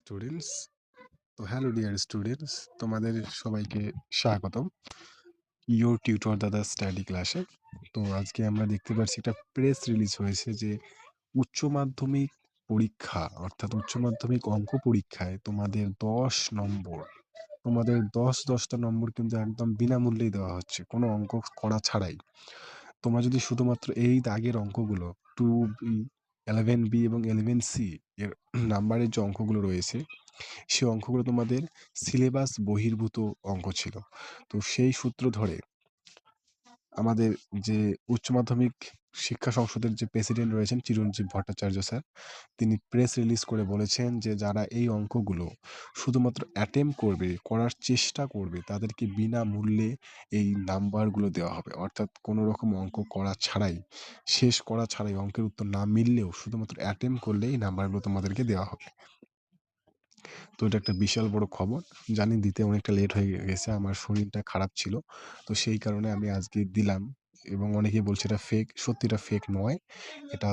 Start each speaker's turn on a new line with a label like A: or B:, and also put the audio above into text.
A: Students. তো hello dear students, তোমাদের সবাইকে স্বাগতম ইওর টিউটর দাদা স্টাডি ক্লাসে। তো আজকে আমরা দেখতে পাচ্ছি একটা প্রেস রিলিজ হয়েছে যে উচ্চ মাধ্যমিক পরীক্ষা অর্থাৎ উচ্চ মাধ্যমিক অঙ্ক পরীক্ষায় তোমাদের ১০ নম্বর, তোমাদের ১০টা নম্বর কিন্তু একদম বিনামূল্যেই দেওয়া হচ্ছে, কোনো অঙ্ক করা ছাড়াই। তোমরা যদি শুধুমাত্র এই দাগের অঙ্কগুলো 2B, 11B এবং 11C এর নাম্বারের যে অঙ্কগুলো রয়েছে, সে অঙ্কগুলো তোমাদের সিলেবাস বহির্ভূত অঙ্ক ছিল। তো সেই সূত্র ধরে আমাদের যে উচ্চ মাধ্যমিক শিক্ষা সংসদের যে প্রেসিডেন্ট রয়েছেন চিরঞ্জীব ভট্টাচার্য স্যার, তিনি প্রেস রিলিজ করে বলেছেন যে যারা এই অঙ্কগুলো শুধুমাত্র অ্যাটেম্প্ট করবে, করার চেষ্টা করবে, তাদেরকে বিনামূল্যে এই নাম্বারগুলো দেওয়া হবে। অর্থাৎ কোনো রকম অঙ্ক করা ছাড়াই, শেষ করা ছাড়াই, অঙ্কের উত্তর না মিললেও শুধুমাত্র অ্যাটেম্প্ট করলে এই নাম্বারগুলো তোমাদেরকে দেওয়া হবে। তো এটা একটা বিশাল বড় খবর। জানি দিতে অনেকটা লেট হয়ে গেছে। আমার শরীরটা খারাপ ছিল। তো সেই কারণে আমি আজকে দিলাম এবং অনেকেই বলছে এটা ফেক। সত্যি এটা ফেক নয়। এটা